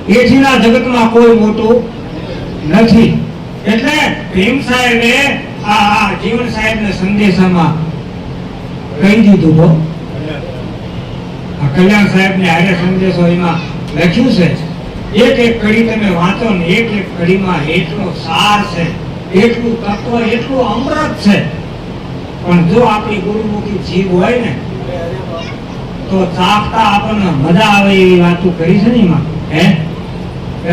એથીના જગતમાં કોઈ મોટું નથી. એટલે ભીમ સાહેબે આ જીવન સાહેબના સંદેશામાં કહી દીધું તો આ કલ્યાણ સાહેબને હારે સંદેશો એમાં લખ્યું છે. એક એક કડી તમે વાંચો ને એક એક કડીમાં એટલો સાર છે, એટલું તત્વ, એટલું અમૃત છે. પણ જો આપણી ગુરુમુખી જીવ હોય ને તો ચાખતા આપણને મજા આવે એવી વાતો કરી છે ને એમાં.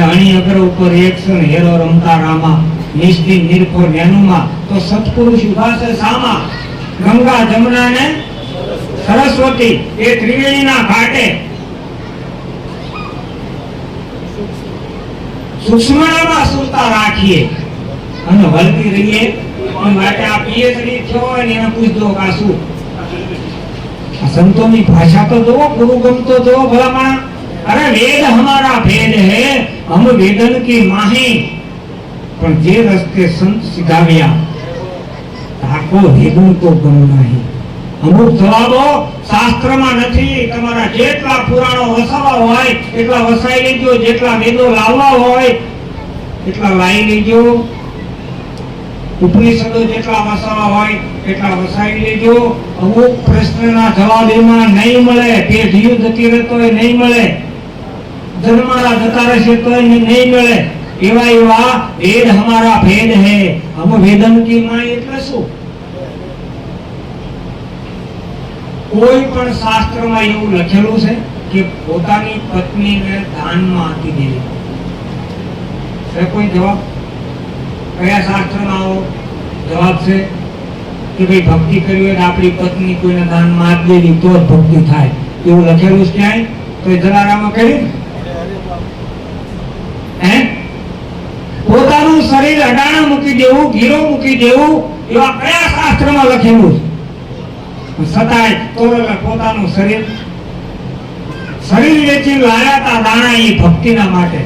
અણી અગ્ર ઉપર એકસન હેરો રમતા રામા, નિષ્ઠી નિર્ભર નેનુમાં, તો સત્પુરુષ ઉભા છે સામા. ગંગા જમુના ને સરસ્વતી એ ત્રિવેણીના ઘાટે સૂક્ષ્મમાં સુરતા રાખીએ અને વલતી રહીએ. માટે આ પીએચડી થયો હોય ને એને પૂછજો કે આ શું સંતોની ભાષા તો જો, ગુરુગમ તો જો ભલામણ. અરે વેદ હમારા ભેદ હે, હમ વેદન કી માહી. પણ જે રસ્તે સંત સિધાવ્યા તાકો વેદન તો ગમ નહીં. અમુક જવાબો શાસ્ત્રમાં નથી. તમારા જેટલા પુરાણો વસાવા હોય એટલા વસાઈ લેજો, જેટલા વેદો લાવવા હોય એટલા લાવી લેજો, ઉપનિષદો જેટલા વસાવા હોય એટલા વસાવી લેજો. અમુક પ્રશ્નના જવાબ એમાં નહીં મળે, તે જીવ જતી રહેતો નહીં મળે, જન્મારા જતા રહેશે તો નહીં મળે. એવા એવા વેદ હમારા ભેદ હે, હમ વેદન કી માય. એટલે શું? કોઈ પણ શાસ્ત્રમાં એવું લખેલું છે કે પોતાની પત્નીને દાનમાં આપી દેવી? કોઈ જવાબ? કયા શાસ્ત્રમાં આવો જવાબ છે કે ભાઈ ભક્તિ કરવી હોય આપણી પત્ની કોઈને દાનમાં આપી દેવી તો જ ભક્તિ થાય? એવું લખેલું છે ક્યાંય? તો એ જલારામમાં કર્યું? પોતાનું શરીર અડાણા મૂકી દેવું, ગીરો મૂકી દેવું, એવા કયા શાસ્ત્રમાં લખેલું છે? છતાંય તો પોતાનું શરીર વેચી લાયા તા દાણા એ ભક્તિના માટે.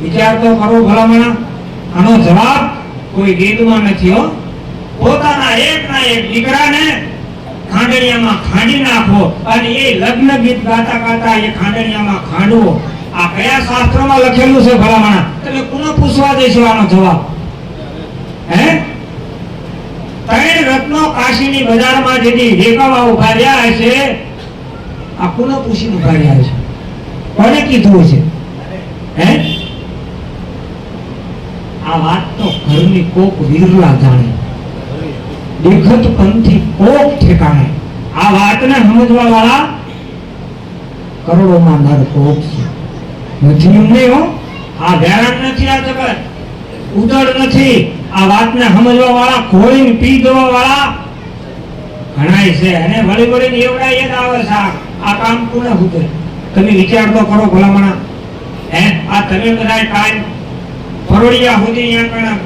વિચાર તો કરો ભલામણા. આનો જવાબ કોઈ વેદમાં નથી હો. પોતાના એકના એક દીકરાને ખાંડણિયામાં ખાંડી નાખો અને એ લગ્ન ગીત ગાતા ગાતા એ ખાંડણિયામાં ખાંડવો. આ કયા શાસ્ત્રમાં લખેલું છે ભલામણા? તમે કોને પૂછવા દેશો આનો જવાબ? ત્રણ રત્નો કાશીની બજારમાં જેથી વેકાવા ઉભા રહ્યા હશે, આ કોને પૂછીને ઉભા રહ્યા છે? કોને કીધું છે? આ વાત તો ઘરની કોક વિરલા જાણે, દેખત પંથી કોક ઠેકાણે. આ વાતને સમજવા વાળા કરોડોમાં નર કોક છે. નથી એમ નહીં હો. આ વેરાન નથી, આ જગત ઉદળ નથી. આ વાતને સમજવા વાળા, ખોળીને પી દેવા વાળા ઘણાય છે. અને વળી વળીને એવડા યાદ આવે છે આ કામ કોને હુતે? તમે વિચાર તો કરો ભલામણા. આ તમે બધા કાંઈ ફરોડિયા સુધી અહીંયા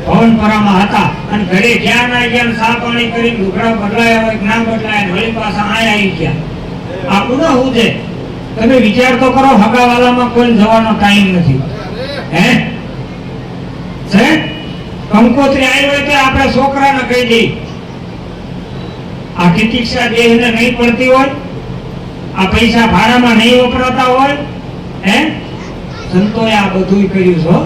ભવનપરામાં હતા અને ઘરે જ્યાં ના જ્યાં સા પાણી કરી લુગડા બદલાયા હોય ના બદલાયા, વળી પાછા આયા આવી ગયા. આ કોને હુતે? તમે વિચાર તો કરો. હગાવાલામાં કોઈ જવાનો ટાઈમ નથી. કંકોત્રી આવી હોય તો આપણે છોકરાને કહી દઈએ. આ તિતિક્ષા દેહને નહીં પડતી હોય, આ પૈસા ભાડામાં નહીં વપરાતા હોય, સંતોએ આ બધું કર્યું છે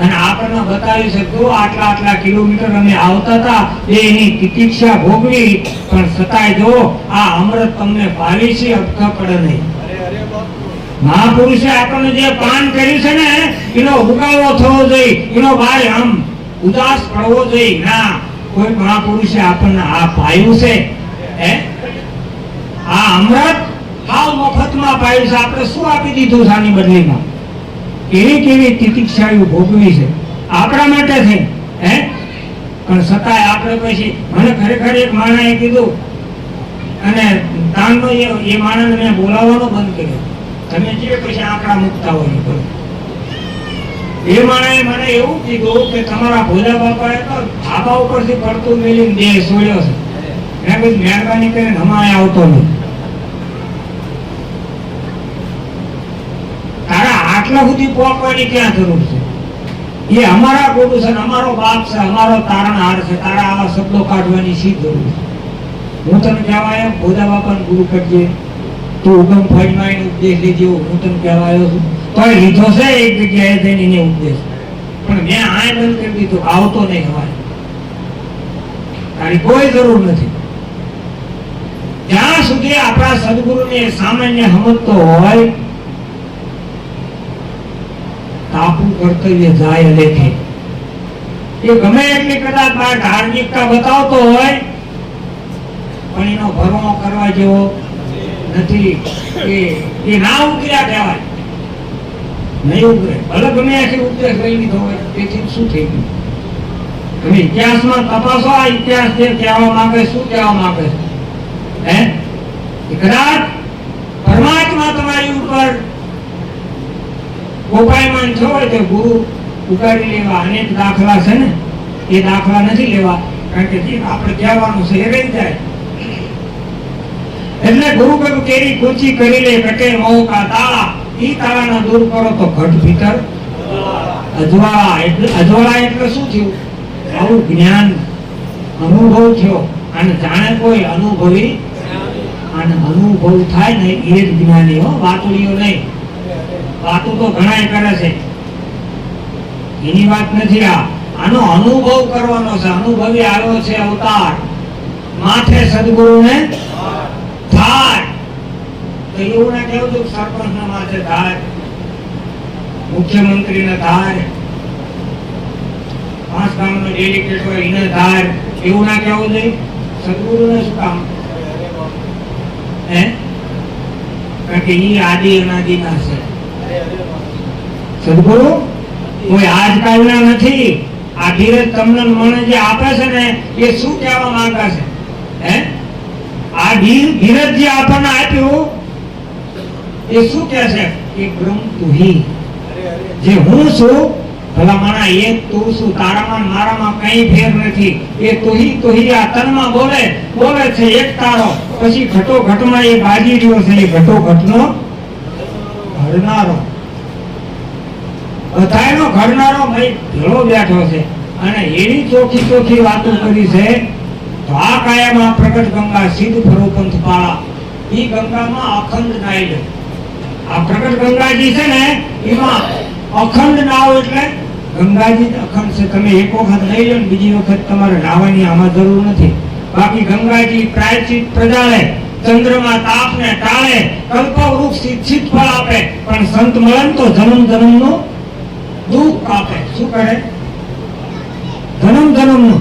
અને આપણને બતાવ્યું છે તો આટલા કિલોમીટર અમે આવતા હતા એની તિતિક્ષા ભોગવી, પણ છતાંય જો આ અમૃત તમને ભાવી છે, અટકા પડે નહીં. મહાપુરુષે આપણને જે પાન કર્યું છે ને એનો ઉગાવો થવો જોઈએ, એનો ભાઈ આમ ઉદાસ પડવો જોઈએ ના. કોઈ મહાપુરુષે આપણને આ પાયું છે, આ અમૃત હાવ મફતમાં પાયું છે. આપણે શું આપી દીધું છે આની બદલીમાં? કેવી તિતિક્ષાઓ ભોગવી છે આપણા માટે થઈ. પણ છતાંય આપણે પછી મને ખરેખર એક માણસે કીધું અને તાનનો એ માણસને મેં બોલાવવાનો બંધ કર્યો. તમે જે પછી આંકડા મૂકતા હોય એ માણસે મને એવું કીધું કે તમારા ભોલા બાપાએ તો ધાબા ઉપરથી પડતું મેલીને દેહ છોડ્યો છે. મેં કીધું મહેરબાની કરીને હમાય આવતો નહીં. તારા આટલા સુધી પહોંચવાની ક્યાં જરૂર છે? એ અમારા ગોડું છે, અમારો બાપ છે, અમારો તારણહાર છે. તારા આવા શબ્દો કાઢવાની શી જરૂર છે? હું તને કહેવાય ભોલા બાપાને ગુરુ કરજે, તું ઉગમ ફળમાં એને ઉપદેશ લીધો, હું તને કહેવા આવ્યો છું, તો લીધો છે એક જગ્યાએ જઈને એને ઉપદેશ, પણ મેં આ બંધ કરી દીધું, આવતો નહીં હવાય, તારી કોઈ જરૂર નથી. જ્યાં સુધી આપણા સદગુરુને સામાન્ય સમજતો હોય, તાપું કર્તવ્ય જાય લેખે. એ ગમે એટલી કદાચ બાર ધાર્મિકતા બતાવતો હોય, પણ એનો ભરણો કરવા જેવો નથી. એ ના ઉતર્યા કહેવાય, નહીં ઉતરે. ભલે ગમે આખી ઉપદેશ લઈ લીધો હોય, તેથી શું થઈ ગયું? તમે ઇતિહાસમાં તપાસો, આ ઇતિહાસ જે કહેવા માંગે, શું કહેવા માંગે છે? કદાચ પરમાત્મા તમારી ઉપર કોપાયમાન થયો હોય તો ગુરુ ઉગાડી લેવા અનેક દાખલા છે ને, એ દાખલા નથી લેવા, કારણ કે જે આપણે કહેવાનું છે એ રહી જાય. એટલે ગુરુ કહ્યું તેરી કુચી કરી લે કટે મોહ કા તાળા, ઈ તાળાના દૂર કરો તો ઘટ ભીતર અજવાળા. એટલે અજવાળા એટલે શું થયું? આવું જ્ઞાન અનુભવ થયો, અને જાણે કોઈ અનુભવી, અને અનુભવ થાય ને એ જ જ્ઞાની હો, વાતુડીઓ નહીં. વાતો તો ઘણા કરે છે, એની વાત નથી. આનો અનુભવ કરવાનો છે. અનુભવી આવ્યો છે અવતાર, માથે સદગુરુને થાય. તો એવું ના કેવું છું સરપંચ ના માથે થાય, મુખ્યમંત્રી ને થાય, 5 ગામનો ડેલિગેટ હોય એને થાય, એવું ના કેવું જોઈએ. સદગુરુ ને શું કામ? કારણ કે એ આદિ અનાદિ ના છે. સદગુરુ કોઈ આજકાલના નથી. આ ધીરજ તમને મને જે આપે છે ને, એ શું કહેવા માંગે છે? આ ધીરજ જે આપણને આપ્યું, એ શું કહે છે? કે બ્રહ્મ તુહી, જે હું છું, ભલા માણા એક તું છું, તારામાં મારામાં કઈ ફેર નથી. એ તુહી તુહી આ તનમાં બોલે છે એક તારો, પછી ઘટો ઘટમાં એ બાજી રહ્યો છે, એ ઘટો ઘટનો ઘડનારો, બધાયનો ઘડનારો ભાઈ ભેળો બેઠો છે. અને એની ચોખી વાતો કરી છે. તો આ કાયામાં પ્રગટ ગંગા સિદ્ધ ફરોપંથ પાળા, ઈ ગંગામાં અખંડ નાઈ લે. આ પ્રગટ ગંગાજી છે ને, એમાં અખંડ નાવ, એટલે ગંગાજી અખંડ છે. તમે એક વખત લઈ લો ને, બીજી વખત તમારે નાવાની આમાં જરૂર નથી. બાકી ગંગાજી પ્રાયશ્ચિત પ્રજાળે, ચંદ્રમાં તાપને ટાળે, કલ્પવૃક્ષ સિદ્ધ ફળ આપે, પણ સંત મળે તો જન્મનું દુઃખ કાપે. શું કરે? જન્મનું.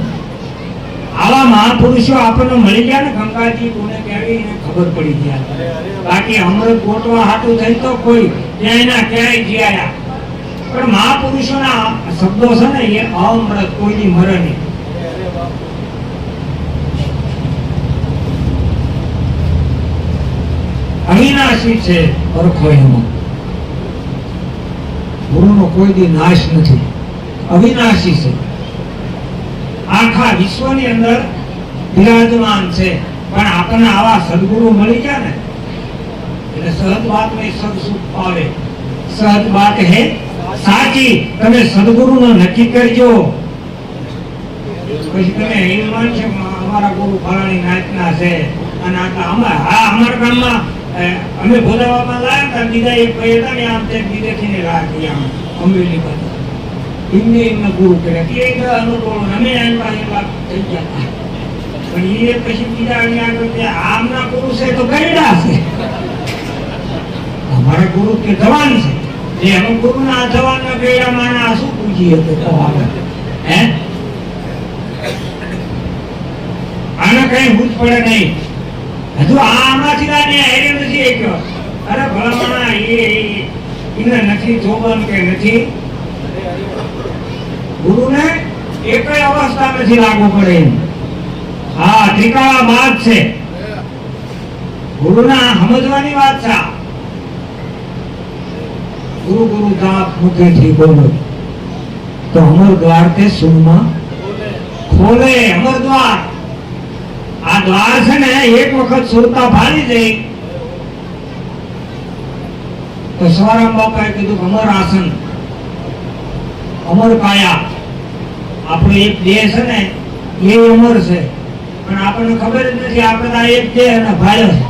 આવા મહાપુરુષો આપણને મળી ગયા ને, ગંગાજી કોને કહેવી એને ખબર પડી ગયા. બાકી અમૃત ગોટવા હાટું થઈ તો કોઈ ક્યાંય જીયા, પણ મહાપુરુષોના શબ્દો છે ને, એ અમૃત, કોઈની મરે નહીં. અવિનાશી છે, પરખો એમાં. ગુરુનો કોઈ દી નાશ નથી, અવિનાશી છે. આખા વિશ્વની અંદર બિરાજમાન છે. પણ આપણને આવા સદગુરુ મળી ગયા ને, એટલે સહજ વાત में सब सुख पावे. સહજ વાત હે સાચી. તમે સદગુરુનો નક્કી કરજો. પછી તમે એવું માનશો અમારા ગુરુ ફલાણી નાચના છે, અને અમારા ગામમાં અમે ભોલાવામાં લાયા હતા, બીજા એક ભાઈ હતા ને, આમ તે વિદેશીને લાયા આમ અમરેલી બાજુ, એમને ગુરુ કર્યા કે અનુકૂળ અમે એવા થઈ ગયા. પણ એ પછી બીજા આગળ આમના ગુરુ છે તો ગયડા છે, અમારા ગુરુ કે જવાન છે. જે અમુક ગુરુ ના જવાન ના ગયડા માના શું પૂછીએ તો હે આના કઈ ભૂત પડે નહીં. હજુ આમાંથી હેરે નથી એક. અરે ભલામણા એને નથી જોબન કે નથી. ગુરુને એક અવસ્થા નથી લાગુ પડે. હા, ત્રિકાળા બાદ છે. ગુરુના સમજવાની વાત છે. ગુરુ જાપ મુખેથી બોલો તો અમર દ્વાર તે સુનમાં ખોલે. અમર દ્વાર, આ દ્વાર છે ને, એક વખત સુરતા ભાળી જાય તો સવારામ બાપાએ કીધું અમર આસન, અમર કાયા. આપણો એક દેહ છે ને, એ અમર છે, પણ આપણને ખબર જ નથી. આપણે એક દેહ અને ભાળ્યો છે.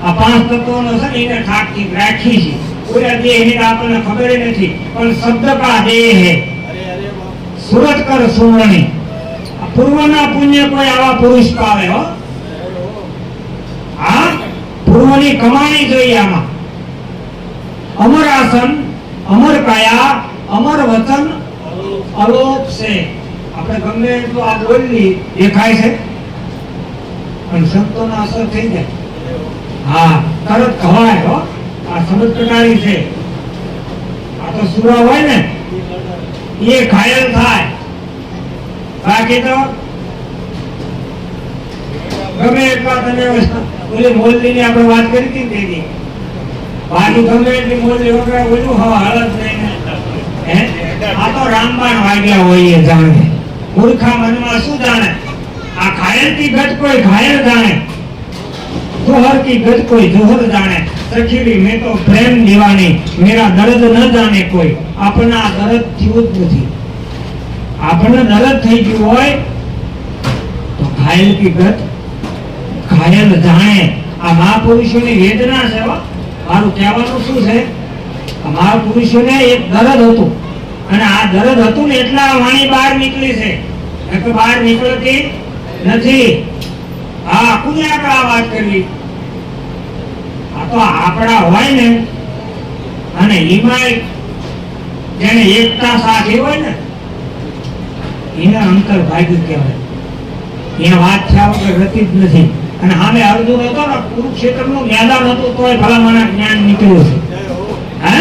આ પાંચ તત્વોનો છે ને એને ઠાકથી રાખી છે. પૂરા દેહ ની આપણને ખબર નથી, પણ શબ્દ કા દેહ હે સુરત કર સુવર્ણી. પૂર્વના પુણ્ય કોઈ આવા પુરુષ પાવે હો. હા, પૂર્વની કમાણી જોઈએ આમાં. અમર આસન, અમર કાયા, અમર વચન અલોપ છે. આપણે ગમે એટલું આ બોલી દેખાય છે પણ સંતોનો અસર થઈ જાય. હા, તરત ખવાય હો. આ સમજ કટારી છે. આ તો સુરા હોય ને એ ઘાયલ થાય, બાકી તો ગમે એટલા તમે ઓલી મોલની ની આપણે વાત કરી હતી તેની બાજુ ગમે એટલી મોલની વગર ઓલું હાલત નહીં. આ તો રામબાણ વાગ્યા હોય એ જાણે. મૂર્ખા મનમાં શું જાણે? આ ઘાયલ કી ગત કોઈ ઘાયલ જાણે, જોહર કી ગત કોઈ જોહર જાણે. સખીલી મેં તો પ્રેમ દીવાની, મેરા દર્દ ન જાણે કોઈ. આપણને આ દર્દ થયું જ નથી. આપણને દર્દ થઈ ગયું હોય તો ઘાયલ કી ગત ઘાયલ જાણે. આ મહાપુરુષોની વેદના છે. મારું કહેવાનું શું છે? આ મહાપુરુષોને એક દર્દ હતું અને આ દર્દ હતું ને એટલા વાણી બહાર નીકળી છે, એટલે બહાર નીકળતી નથી. હા, કોને આપણે આ વાત કરવી? આ તો આપણા હોય ને, અને હિમાય જેને એકતા સાચી હોય ને એને અંતર ભાગ્યું કહેવાય. એ વાત થયા વગર રહેતી જ નથી. અને સામે અર્જુન હતો ને, કુરુક્ષેત્રનું મેદાન હતું તોય ભલામણા જ્ઞાન નીકળ્યું છે. હે,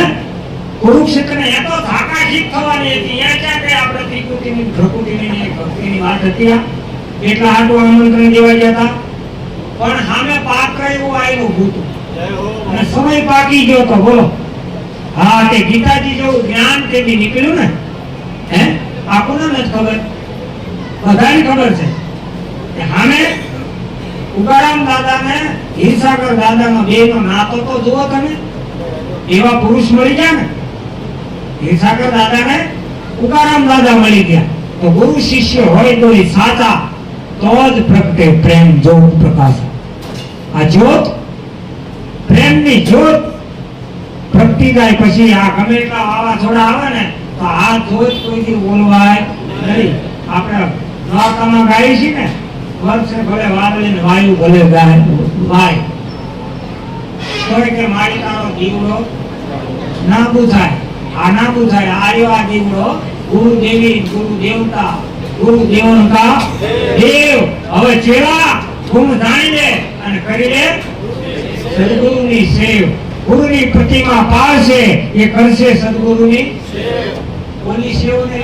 કુરુક્ષેત્ર ને એ તો થાકાશીત થવાની હતી. ત્યાં ક્યાં કઈ આપણે ત્રિકુટીની ભ્રકુટીની ભક્તિની વાત હતી? એટલા હાટું આમંત્રણ દેવા ગયા હતા, પણ સામે પાત્ર એવું આવેલું ભૂતું અને સમય પાકી ગયો તો. બોલો. હા, તે ગીતાજી જેવું જ્ઞાન તેથી નીકળ્યું ને. હે, આપણને નથી ખબર, બધાને ખબર છે. સામે ઉગારામ દાદા ને હિરસાગર દાદા નો બે નો નાતો તો જુઓ તમે. એવા પુરુષ મળી ગયા ને. હિરસાગર દાદા ને ઉગારામ દાદા મળી ગયા. તો ગુરુ શિષ્ય હોય તો એ સાચા, તો જ પ્રગટે પ્રેમ જ્યોત પ્રકાશ. આ જ્યોત, પ્રેમની જ્યોત પ્રગટી જાય પછી આ ગમે એટલા વાવાઝોડા આવે ને તો આ જ્યોત કોઈથી બોલવાય નહીં. આપણે દ્વારકામાં ગાઈ છીએ ને, વર્ષે ભલે વાદળી ને વાયુ ભલે વાય તોય કે મારી તારો દીવડો ના બુઝાય. આ ના બુઝાય. આર્યો આ દીવડો ગુરુ દેવી, ગુરુ દેવતા, ગુરુ દેવનકા દેવ. હવે ચેલા ગુણ જાણી લે અને કરી લે સદગુરુની સેવ. ગુરુની પ્રતિમા પાળશે એ કરશે સદગુરુની ઓલી સેવ ને.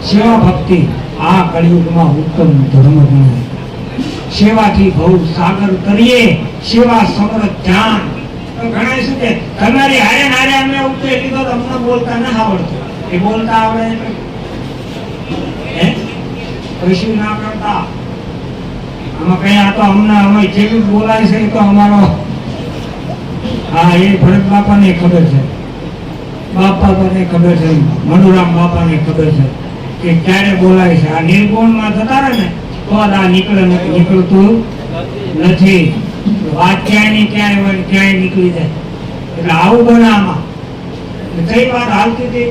સેવા ભક્તિ આ કળિયુગમાં ઉત્તમ ધર્મ ગણાય. સેવાથી ભવ સાગર કરીએ, સેવા સમર ધ્યાન. તો ઘણા શું કે તમારી હારે હારે અમને ઉઠે લીધો તો અમને બોલતા ના આવડતું. એ બોલતા આવડે હે કશું ના કરતા. આમાં કઈ આ તો અમને અમે જેવું બોલાય છે એ તો અમારો. હા, એ ભરત બાપાને ખબર છે, બાપાને ખબર છે, મનુરામ બાપાને ખબર છે કે ક્યારે બોલાય છે. આ નિર્ગુણમાં જતા રહે ને તો આ નીકળતું નથી. વાત ક્યાંય નહીં ક્યાંય હોય, ક્યાંય નીકળી જાય. એટલે આવું બને આમાં. કઈ વાત હાલતી હતી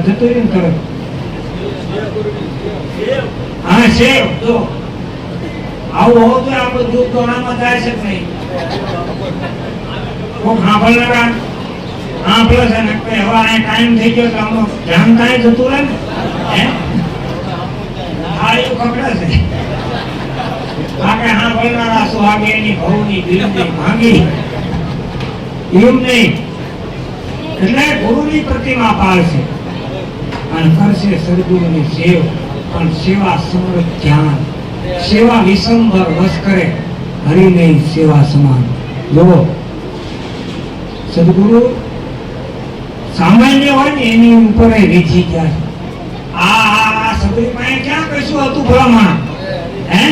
જતું રહ્યું કરે. હા, સેવ જો આવું હોવું જોઈએ. આપણું દૂધ દોણામાં જાય છે નહીં. કોઈ સાંભળનારા સાંભળે છે ને હવે આ ટાઈમ થઈ ગયો તો આમાં ધ્યાન કાંઈ જતું રહે ને. હે, હા, એવું ખબર છે. આપણે સાંભળનારા સુહાગેની ભવની દિલની માંગી એમ નહીં. એટલે ગુરુની પ્રતિમા પાળશે અને કરશે સદગુરુની સેવ. પણ સેવા સમૃદ્ધ ધ્યાન, સેવા વિસંબર વશ કરે હરિની સેવા સમાન. જો સદગુરુ સામાન્ય હોય ને એની ઉપર રીઝી ગયા. આ સબરી પાસે ક્યાં કશું હતું ભલામણ? હે,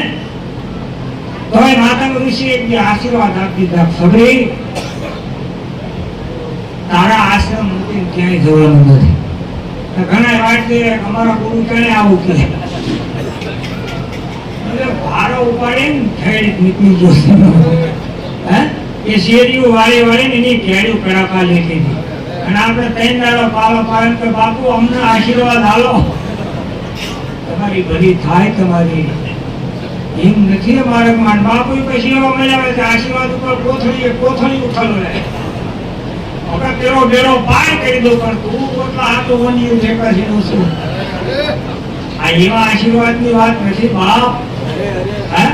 તોય માતા ઋષિ એક આશીર્વાદ આપી દીધા, સબરી તારા આશ્રમ મૂકીને ક્યાંય જવાનું નથી. ઘણા વાત કરીએ અમારા ગુરુ ક્યારે આવું કે એટલે ભારો ઉપાડીને ઠેડ નીકળી ગયો. હે એ શેરીઓ વાળી એની કેળ્યું કડાકા લેતી હતી. અને આપણે 3 દાડો પાલો પાડે કે બાપુ અમને આશીર્વાદ હાલો, તમારી ભલી થાય તમારી. એમ નથી મારે માન બાપુ પછી એવા મળ્યા છે આશીર્વાદ ઉપર કોથળી ઉઠાલો રહે. હવે પેલો બેડો પાર કરી દો પણ તું એટલા હાથો વન્યું છે પછી નું શું? આ એવા આશીર્વાદની વાત નથી બાપ. હે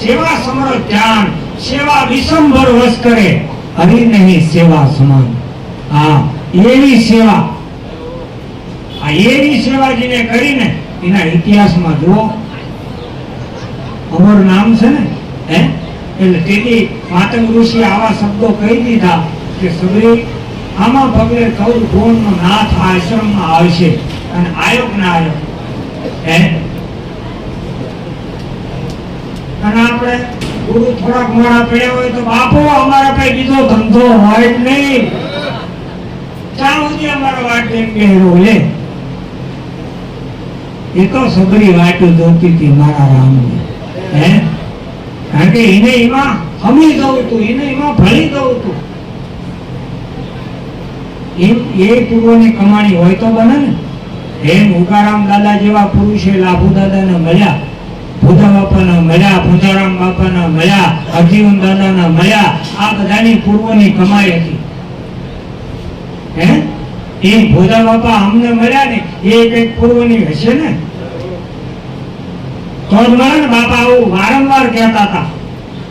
સેવા સમર ધ્યાન, સેવા વિસંભર વશ કરે, હરિ નહીં સેવા સમાન. હા એવી સેવા, આ એવી સેવા જેને કરીને એના ઇતિહાસમાં જુઓ અમર નામ છે ને. હે એટલે તેથી માતંગ ઋષિ આવા શબ્દો કહી દીધા કે સગરી આમાં પગલે 14 ગુણનો નાથ આશ્રમમાં આવશે અને આયોગ ના આયોગ. હે અને આપણે ગુરુ થોડાક મોડા પડ્યા હોય તો બાપુ અમારા પાસે બીજો ધંધો હોય જ નહીં, ત્યાં સુધી અમારા વાટ બેરો લે. એ તો સબરી વાટું જોતી હતી મારા રામની. હે કારણ કે એને એમાં હમી દઉં તું, એને એમાં ભળી દઉં તું. એમ એ પૂર્વની કમાણી હોય તો બને ને. એમ ઉકારામ દાદા જેવા પુરુષે લાભુ દાદાને મળ્યા, ભૂદા બાપાને મળ્યા, ભૂદારામ બાપાને મળ્યા, અજીવન દાદાને મળ્યા. આ બધાની પૂર્વની કમાઈ હતી. હે એ ભૂદા બાપા અમને મળ્યા ને એ કઈક પૂર્વની હશે ને. તો જ મળે ને. બાપા આવું વારંવાર કહેતા હતા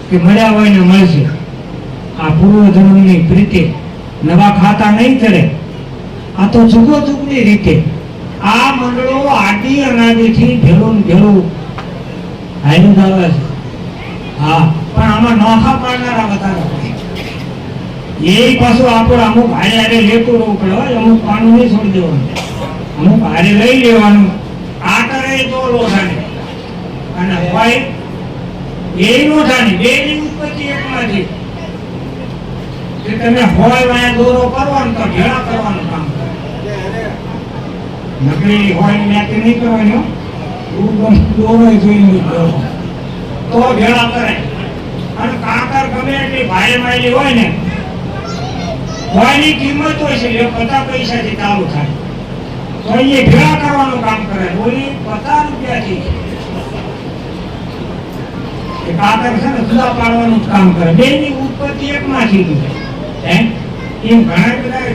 કે મળ્યા હોય ને મળશે. આ પૂર્વ જન્મની પ્રીતિ નવા ખાતા નહીં કરે. આ તો જુગોજુગની રીતે આ મંડળો આદિ અનાદિથી ભેળું ભેળું હાલ્યું આવે છે. હા પણ આમાં નોખા પાડનારા વધારે હોય. એ પાછું આપણે અમુક હારે હારે લેતું રહેવું પડે હોય. અમુક પાનું નહીં છોડી દેવાનું, અમુક હારે લઈ લેવાનું. આ કરે તો લોઢાને અને હોય એ લોઢાની, બે ની ઉત્પત્તિ એકમાંથી. કે તમે હોય વાયા દોરો કરવાનો તો ભેળા કરવાનું કામ કરે. નકલી હોય ત્યાંથી નહીં કરવાની. દોરો જોઈ નહીં કરવાનો તો ભેળા કરે. અને કાકર ગમે એટલી ભાઈ માયલી હોય ને, હોયની કિંમત હોય છે 50 પૈસાથી ચાલુ થાય તો એ ભેળા કરવાનું કામ કરે. બોલી 50 રૂપિયાથી એ કાકર છે ને જુદા પાડવાનું કામ કરે. બે ની ઉત્પત્તિ એકમાંથી થઈ. એમ ઘણા બધા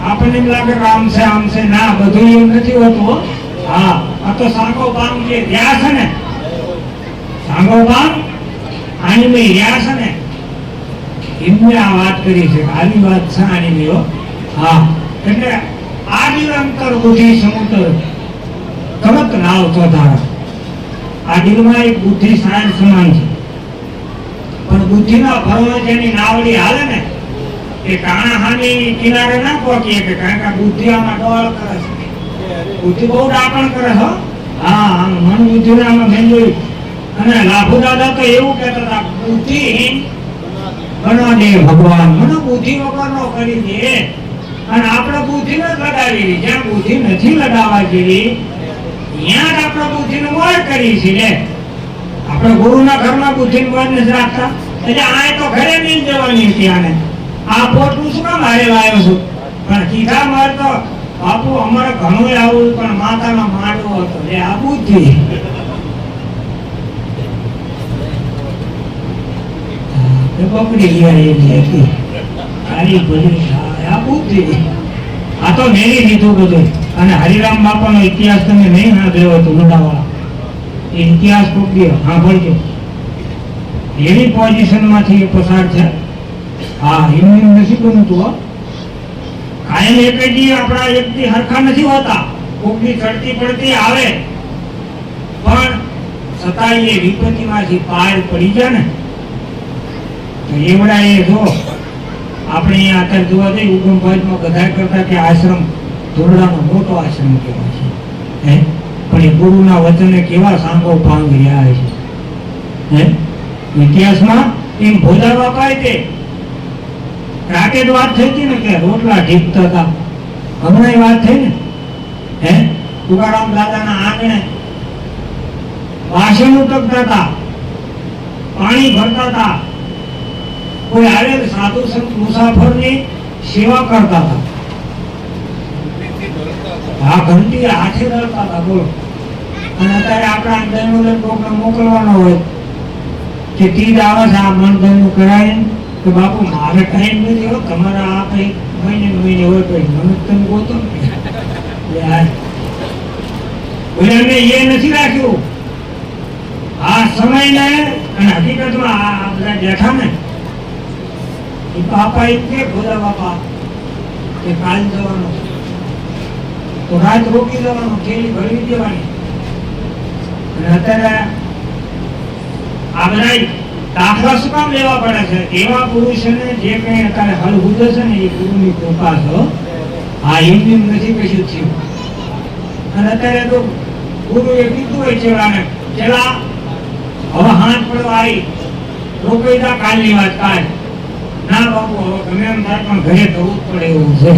આપણને એમ લાગે કે આમ છે ના, બધું એમ નથી હોતું. હા આ તો સાંગો પામ જે રહ્યા છે ને, સાંગો પામ આની મેં રહ્યા છે ને એમને આ વાત કરી છે. આવી વાત છે આની મેં. હા એટલે આ નિરંતર બુદ્ધિ સમુદ્ર તરત નાવ તો ધારા. આ દિલમાં એક બુદ્ધિ સાયન્સ સમાન છે. પણ બુદ્ધિના ભરવા જેની નાવડી હાલે ને એ કાણાહાની કિનારે ના પહોંચીએ કે કારણ કે બુદ્ધિ આમાં ડોળ કરે છે. બુદ્ધિ બહુ ડાપણ કરે. હા મન બુદ્ધિ આમાં મેં જોયું. અને લાભુ દાદા તો એવું કહેતા હતા બુદ્ધિહીન બનો દે ભગવાન, મને બુદ્ધિ વગર નો કરી દે. અને આપણે બુદ્ધિ ને જ લગાવી. જ્યાં બુદ્ધિ નથી લગાવવા જેવી ત્યાં જ આપણે બુદ્ધિ નો મોર કરી છે. આપણે ગુરુના ઘરમાં બુદ્ધિ મોર નથી રાખતા. એટલે આ તો ઘરે નહીં જવાની હતી. આને આ પોટલું શું કામ હારે લાવ્યો છું? પણ કીધા મારે તો બાપુ અમારે ઘણું આવું પણ માતાનો માંડવો હતો. એ આ બુદ્ધિ. પકડી ગયા એની હતી સારી ભલી. આ બુદ્ધિ. આ તો મેળી લીધું બધું. અને હરિરામ બાપાનો ઇતિહાસ તમે નહીં સાંભળ્યો હતો મોઢાવાળા, એ ઇતિહાસ પકડી સાંભળજો. એવી પોઝિશનમાંથી એ પસાર છે. હા એમનું નથી બનતું. કાયમ એક દી આપણા એક દી હરખા નથી હોતા. કોકની ચડતી પડતી આવે પણ છતાં એ વિપત્તિમાંથી પાર પડી જાય ને તો એવડા એ જો આપણે અહીંયા અત્યારે જોવા જઈએ ઉગમભાઈમાં બધા કરતા કે આશ્રમ ધોરડાનો મોટો આશ્રમ કહેવાય છે. હે પણ એ ગુરુના વચને કેવા સાંગો પાંગ રહ્યા છે. હે ઇતિહાસમાં એમ ભોજા બાપાએ તે રાકેટ વાત થઈ હતી ને કે રોટલા ઢીકતા હતા. હમણાં વાત થઈ ને. હે તુકારામ દાદાના આંગણે વાસણ ઉટકતા હતા, પાણી ભરતા હતા, કોઈ આવેલ સાધુ સંત મુસાફરની સેવા કરતા હતા. આ ઘંટી હાથે ધરતા હતા. બોલો. અને અત્યારે આપણા દૈનોને કોકને મોકલવાનો હોય કે તીજ આવે છે, આ મન દૈનું કરાય કે બાપુ મારે ટાઈમ નથી હો, તમારા આ કઈ મહિને હોય તો મને તમે ગોતો ને એ નથી રાખ્યું આ સમયને. અને હકીકતમાં આ બધા બેઠા ને એ બાપા એમ કે ભોલા બાપા કે કાલ જવાનો તો રાત રોકી જવાનો, થેલી ભરવી દેવાની. અને અત્યારે આ બધા દાખલા શું કામ લેવા પડે છે? એવા પુરુષને જે કઈ અત્યારે હલ ઉદે છે ને એ ગુરુની કૃપા છે. આ એમની નથી કશું થયું. અને અત્યારે તો ગુરુ એ કીધું હોય ચેલાને, ચેલા હવે હાથ પડવા આવી, રોકાઈ જા, કાલની વાત કાલ. ના બાપુ હવે ગમે એમ થાય પણ ઘરે કરવું જ પડે એવું છે.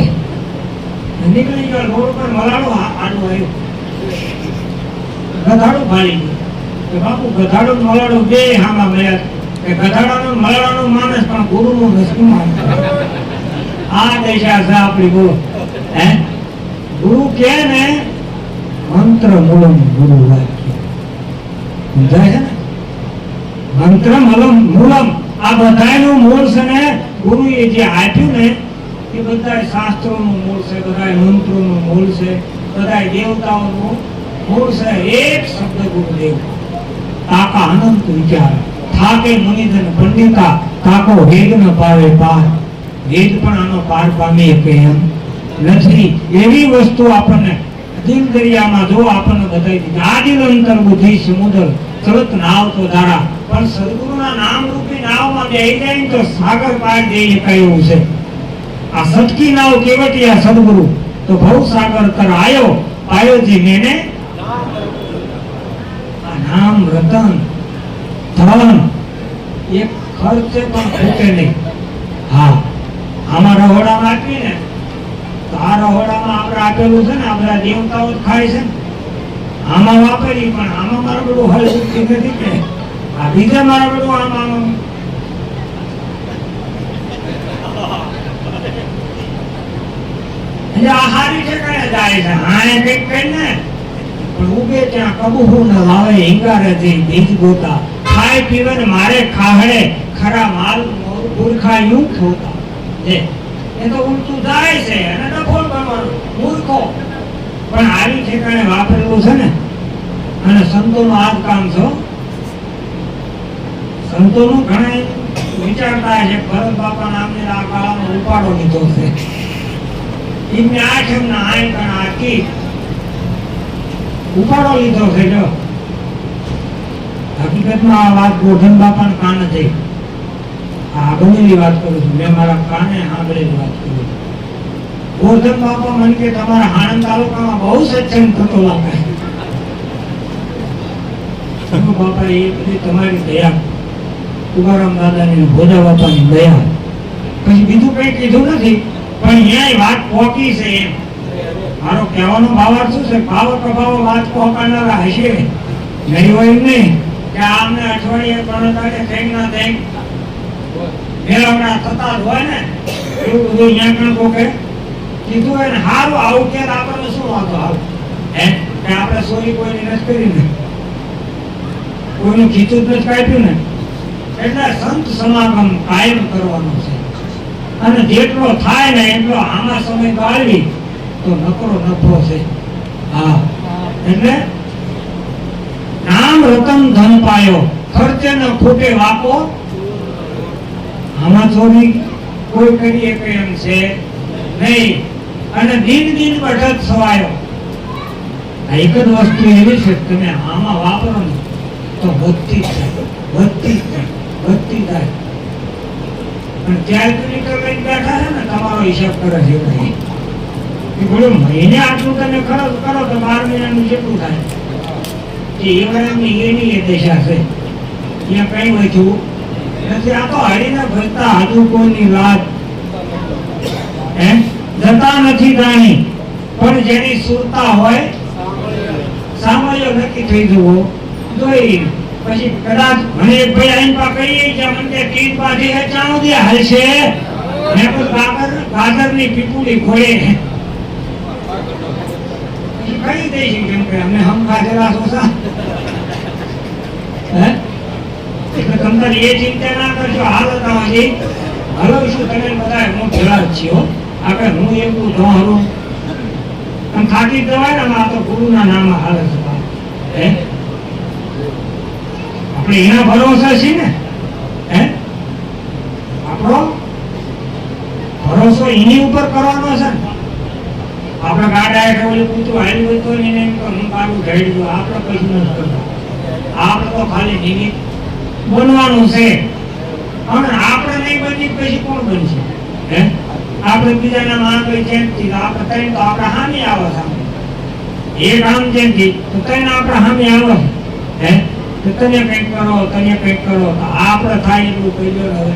નીકળી ગયો રોડ પર મલાડો આડું આવ્યું, ગધાડું ફાડી ગયું કે બાપુ ગધાડો મલાડો બે હામાં મળ્યા કે ગધાડાનો મલાડાનો માણસ પણ ગુરુનું નથી માનતો. આ દશા છે આપણી. બોલો. હે ગુરુ કે ને મંત્ર મૂલમ ગુરુ વાક્ય સમજાય છે ને? મંત્ર મૂલમ આ બધાનું મૂળ છે ને ગુરુએ જે આપ્યું ને એ બધા શાસ્ત્રોનું મૂળ છે, બધા મંત્રોનું મૂળ છે, બધા દેવતાઓનું મૂળ છે. એક શબ્દ ગુરુદેવ તાકા અનંત વિચાર થાકે મુનિજન પંડિતા તાકો વેદ ન પાવે પાર. વેદ પણ આનો પાર પામી શકે એમ નથી. એવી વસ્તુ આપણને દિલ દરિયામાં જો આપણને બતાવી દીધી. આદિલ અંતર બુદ્ધિ સમુદ્ર ચલત નાવ તો ધારા. પણ સદગુરુના નામ રૂપી નાવમાં બેહી જાય તો સાગર પાર જઈ શકાય એવું છે. આ સતકી નાવ કેવટિયા સદગુરુ તો ભવ સાગર તર આયો પાયો જી મેને આ નામ રતન ધન એક ખર્ચે પણ ખૂટે નહીં. હા આમાં રહોડામાં આપી ને તો આ રહોડામાં આપણે આપેલું છે ને આ બધા દેવતાઓ ખાય છે ને, આમાં વાપરી પણ આમાં મારું બધું હલ નથી કે આ બીજા મારા બધું આમાં આહારી ઠેકાણે જાય છે. હા એ કઈક કઈ ને પણ ઉગે ત્યાં કબૂહુ ન લાવે હિંગારે જઈ બીજ ગોતા. ખાય પીવે ને મારે ખાહડે ખરા માલ મૂર્ખા યું ખોતા. એ તો ઉલટું જાય છે અને ડફોળ બનવાનું મૂર્ખો. પણ આવી ઠેકાણે વાપરેલું છે ને. અને સંતોનું આ જ કામ છે. સંતોનું ઘણા વિચારતા છે ભરત બાપા નામને આ કાળાનો ઉપાડો લીધો છે. એમને આઠમ ના આય ગણા આકી ઉપાડો લીધો છે. જો હકીકતમાં આ વાત ગોઠણ બાપાને કાને થઈ. આગળની વાત કરું છું, મેં મારા કાને સાંભળેલી વાત કરું છું. ગોઠણ બાપા મને કે તમારા આણંદ તાલુકામાં બહુ સત્સંગ થતો લાગે. બાપા એ બધી તમારી દયા, તુકારામ દાદાની ભોજા બાપાની દયા. પછી બીજું કઈ કીધું નથી. પણ અહીંયા વાત પોકી છે એમ મારો કહેવાનો ભાવાર્થ શું છે? ભાવ પ્રભાવ વાત પહોંચાડનારા હશે નહીં હોય એમ નહીં કે આમને અઠવાડિયે ગણતાને થઈ ના થઈ મેળવણા થતા જ હોય ને એવું બધું અહીંયા પણ કોકે કીધું હોય ને. હારું આવું કે આપણને શું વાંધો આવે હે કે આપણે સોરી કોઈની નથી કરી ને, કોઈનું ખીચું જ નથી કાપ્યું ને. એટલે સંત સમાગમ કાયમ કરવાનું છે. અને જેટલો થાય ને એટલો આમાં સમય ગાળવી તો નકરો નફો છે. હા એટલે નામ રતન ધન પાયો ખર્ચે ન ખૂટે વાપો. આમાં ચોરી કોઈ કરીએ કે એમ છે નહીં. અને દિન દિન બઢત સવાયો. આ એક જ વસ્તુ એવી છે તમે આમાં વાપરો ને તો વધતી થાય, વધતી થાય, વધતી થાય. પણ કેલ્ક્યુલેટર લઈને બેઠા છે ને તમારો હિસાબ કરે છે નહીં કે બોલો મહિને આટલું તમે ખર્ચ કરો તો 12 મહિનાનું જેટલું થાય કે એની એ દશા છે. અહીંયા કઈ વધ્યું નથી. આ તો હરીને ભરતા હજુ કોઈની લાજ હે જતા નથી જાણી. પણ જેની સુરતા હોય સામર્થ્ય નક્કી થઈ જવો જોઈ પછી કદાચ મને એક ભાઈ આઈન પા કહીએ કે મને તીન પાથી હે ચાણો દે હાલશે મે કોઈ ગાજરની પીપુડી ખોળે કઈ દે છે કેમ કે અમે હમ ખાધેલા સોસા હે એટલે તમને એ ચિંતા ના કરજો હાલત આવજી હલવશું તમે બધા હું ભેળા જ છીએ આપણે હું એવું ન હરું આમ થાકી જવાય ને આ તો ગુરુના નામ હાલત હે આપણે એના ભરોસા છે ને હે આપણો ભરોસો એની ઉપર કરવાનો છે ને આપણે ગાડા હેઠે ઓલી પૂછું હાલી હોય તો એને એમ તો હું કાઢું ઢેડી દઉં આપણે કશું નથી કરતા આપણે તો ખાલી નિમિત્ત બનવાનું છે અને આપણે નહીં બની પછી કોણ બનશે હે આપણે બીજાના માં કઈ ચેનથી આપણે તઈ તો આપણે હામી આવે સામે એક આમ ચેનથી તો તઈ આપણે હામી આવે હે તો તને કંઈક કરો તો આપણે થાય એટલું કહી દો હવે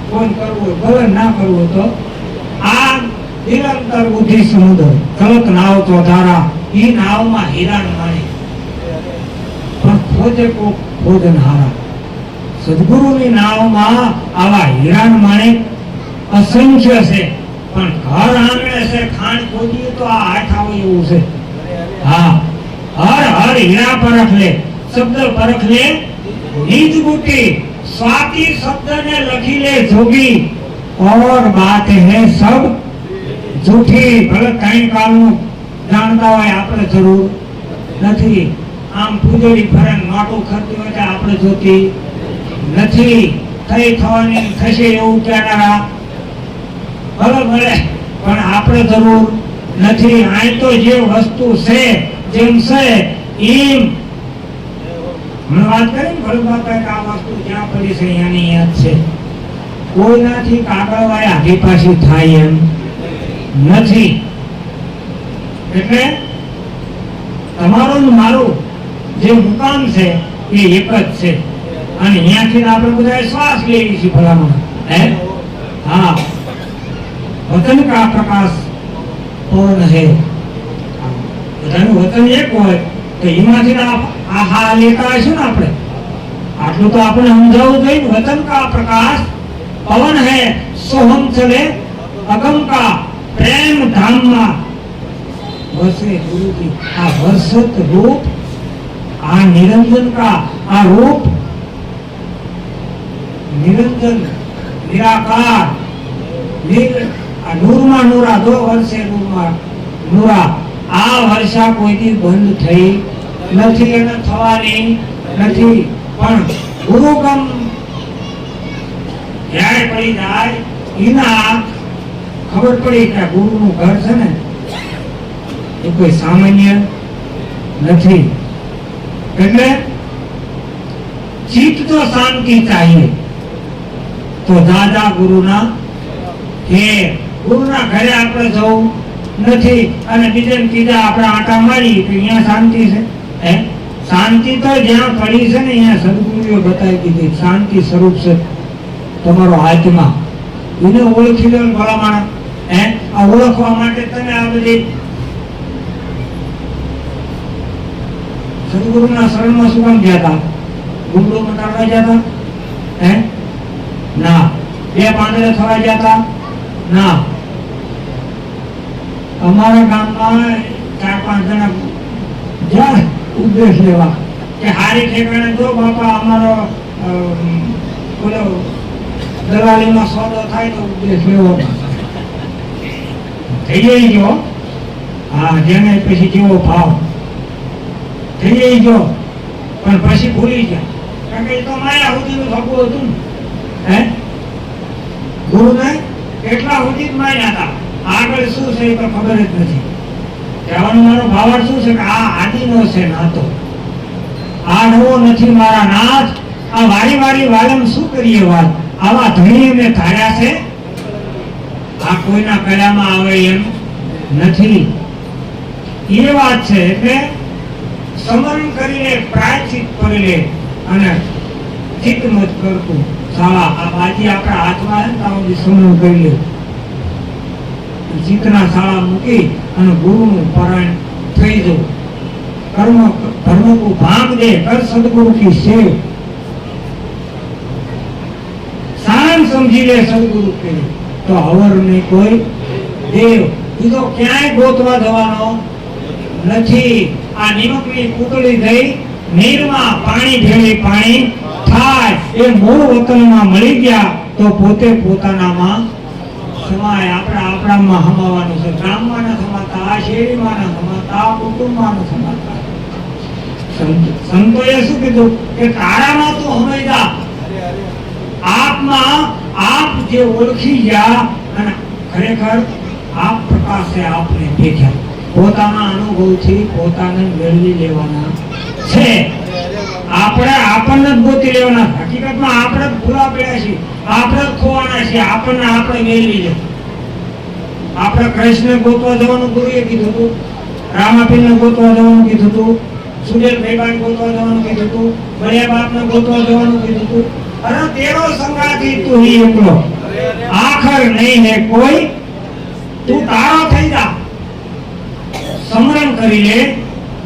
ફોન કરવું ભલે ના કરવું તો આ નિરંતર બુદ્ધિ સમુદ્ર ચલત નાવ તો ધારા ઈ નાવમાં હીરાન માણી પણ ખોજે કો ખોજન હારા સદગુરુની નાવમાં આવા હીરાન માણેક અસંખ્ય છે પણ ઘર આંગણે છે ખાંડ ખોદીએ તો આ હાથ આવે એવું છે હા હર હીરા પરખ લે શબ્દ પરખ લે નીજ બુટી स्वाति शब्द ने लखी ले जोगी और बात है सब झूठी भले कई काल नु जानता હોય આપણે જરૂર નથી આમ પૂજોડી ફરન માટું ખર્ચી હોય આપણે જોતી નથી થઈ થવાની થશે એવું કહેનારા ભલે ભલે પણ આપણે જરૂર નથી આ તો જે વસ્તુ છે જેમ છે એમ મને વાત કરી ને ભલે બાપા કે આ વસ્તુ જ્યાં પડી છે અહીંયાની યાદ છે કોઈનાથી કાગળ વાય આધી પાછી થાય એમ નથી એટલે તમારું ને મારું જે મુકામ છે એ એક જ છે અને અહીંયાથી આપણે બધા શ્વાસ લઈએ છીએ ભલામણ હે હા વતન કા પ્રકાશ પૂર્ણ હે બધાનું વતન એક હોય તો એમાંથી આહા લેતા હશું ને આપણે આટલું તો આપણે સમજાવવું જોઈએ વતન કા પ્રકાશ પવન હે સોહમ ચલે અગમ કા પ્રેમ ધામ માં વસે ગુરુજી આ વસત રૂપ આ નિરંજન કા આ રૂપ નિરંજન નિરાકાર નૂરમાં નૂરા દો વર્ષે નૂરમાં નૂરા આ વર્ષા કોઈથી બંધ થઈ નથી અને થવાની નથી પણ ગુરુગમ જ્યારે પડી જાય એના ખબર પડી કે ગુરુનું ઘર છે ને એ કોઈ સામાન્ય નથી એટલે ચિત્ત તો શાંતિ ચાહીએ તો દાદા ગુરુના કે ગુરુના ઘરે આપણે જવું નથી અને બીજે ત્રીજા આપણે આટા મારી કે અહીંયા શાંતિ છે હે શાંતિ તો જ્યાં પડી છે ને અહીંયા સદગુરુએ બતાવી દીધી શાંતિ સ્વરૂપ છે તમારો આત્મા એને ઓળખી લો ભલામણ હે આ ઓળખવા માટે તમે આ બધી સદગુરુના શરણમાં શું કામ ગયા હતા ગુંડો મટાડવા ગયા હતા હે ના બે પાંદડે થવા ગયા હતા ના અમારા ગામમાં 4-5 જણા જાય ઉપદેશ લેવા કે હારી ઠેકાણે જો બાપા અમારો બોલો દલાલીમાં સોદો થાય તો ઉપદેશ લેવો થઈ જાય જો હા જેને પછી જેવો ભાવ થઈ જાય જો પણ પછી ભૂલી ગયા કારણ કે એ તો માયા સુધીનું થતું હતું હે ગુરુને એટલા સુધી જ માન્યા હતા આગળ શું છે એ તો ખબર જ નથી કહેવાનો મારો ભાવાર્થ શું છે કે આ આદિનો છે નાતો આ નવો નથી મારા નાથ આ વારી વારી વાલમ શું કરીએ વાત આવા ધણી મેં ધાર્યા છે આ કોઈના કળામાં આવે એમ નથી એ વાત છે એટલે સમરણ કરીને પ્રાયશ્ચિત કરી લે અને ચિત્ત મત કરતું સાલા આ બાજી આપણા હાથમાં છે ત્યાં સુધી સમરણ કરી લે ચિત્તના શાળા મૂકી અને ગુરુનું પરાયણ થઈ જવું कर्म धर्म को भांग दे कर सदगुरु की सेव सार समझी ले सदगुरु के तो हवर ने कोई देव બીજો ક્યાંય ગોતવા જવાનો નથી આ નિમકની કૂટળી થઈ નીરમાં પાણી ભેળી પાણી થાય એ મૂળ વતનમાં મળી ગયા તો પોતે પોતાનામાં સમાય આપણામાં હમાવાનું છે ગામમાં ન સમાતા આ શેરીમાં ન સમાતા આ કુટુંબમાં ન સમાતા સંતોએ શું કીધું કે તારામાં તું હમાઈ જા આપમાં આપ જે ઓળખી ગયા અને ખરેખર आप प्रकाश से आपने देखा પોતાના અનુભવથી પોતાને મેળવી લેવાના છે આપણે આપણને જ ગોતી લેવાના હકીકતમાં આપણે જ ભૂલા પડ્યા છીએ આપણે જ ખોવાના છીએ આપણને આપણે મેળવી લે આપણે કૃષ્ણને ગોતવા જવાનું ગુરુએ કીધું હતું રામાપીરને ગોતવા જવાનું કીધું હતું સુરેશ ભાઈબાને ગોતવા જવાનું કીધું હતું બળિયા બાપને ગોતવા જવાનું કીધું હતું અરે તેરો સંગાથી તું હી એકલો આખર નહીં હે કોઈ તું તારો થઈ જા સમરણ કરી લે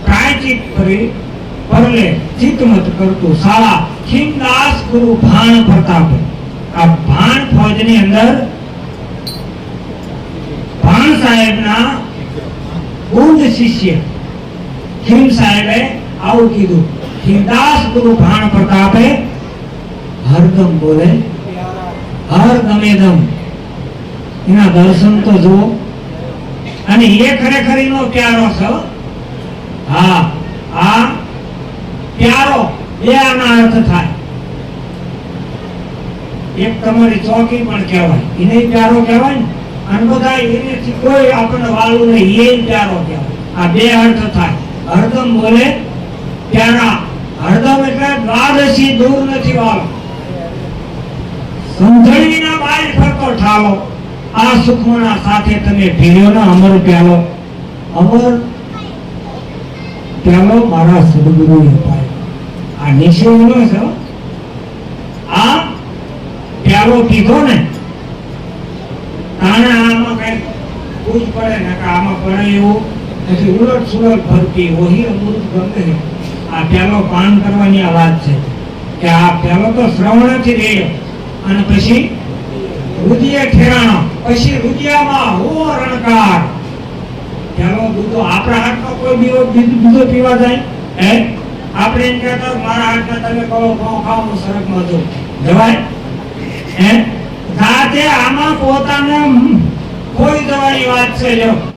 પ્રાયચિત કરી પરલે ચિત્ત મત કરતું સાળા ખીમદાસ ગુરુ ભાણ પ્રતાપે આ ભાણ ફોજની અંદર ભાણ સાહેબના ગુંજ શિષ્ય ખીમ સાહેબે આવું કીધું ખીમદાસ ગુરુ ભાણ પ્રતાપે હરદમ બોલે હર ગમે દમ એના દર્શન તો જુઓ અને એ ખરેખર એનો પ્યારો છે હા આ પ્યારો બે આના અર્થ થાય એક તમારી ચોકી પણ કહેવાય એને પ્યારો કહેવાય ને અને બધા એનેથી કોઈ આપણને વાલું નહીં એ પ્યારો કહેવાય આ બે અર્થ થાય હરદમ બોલે પ્યારા હરદમ એટલે દ્વાદશી દૂર નથી વાળો સમજણીના બાય ફરતો ઠાલો આ સુખમણા સાથે તમે પીર્યો ને અમર પ્યાલો મારા સદગુરુએ અપાયો આ નિશ્ચયનો છે આ પ્યાલો પીધો ને તાણે આમાં કઈ પૂછ પડે ને કે આમાં પડે એવું નથી ઉલટ સુલટ ભરતી વહી અમૃત ગમે આ પ્યાલો પાન કરવાની આ વાત છે કે આ પ્યાલો તો શ્રવણથી રહ્યો અને પછી રુધિએ ઠેરાણો પછી રુધિયામાં હો રણકાર ચાલો દૂધો આપણા હાથમાં કોઈ બીજો પીવા જાય હે આપણે એમ કહેતા મારા હાથમાં તમે કહો ખાઓ હું સરગમાં જો જવાય હે જાતે આમાં પોતાને કોઈ જવાની વાત છે જો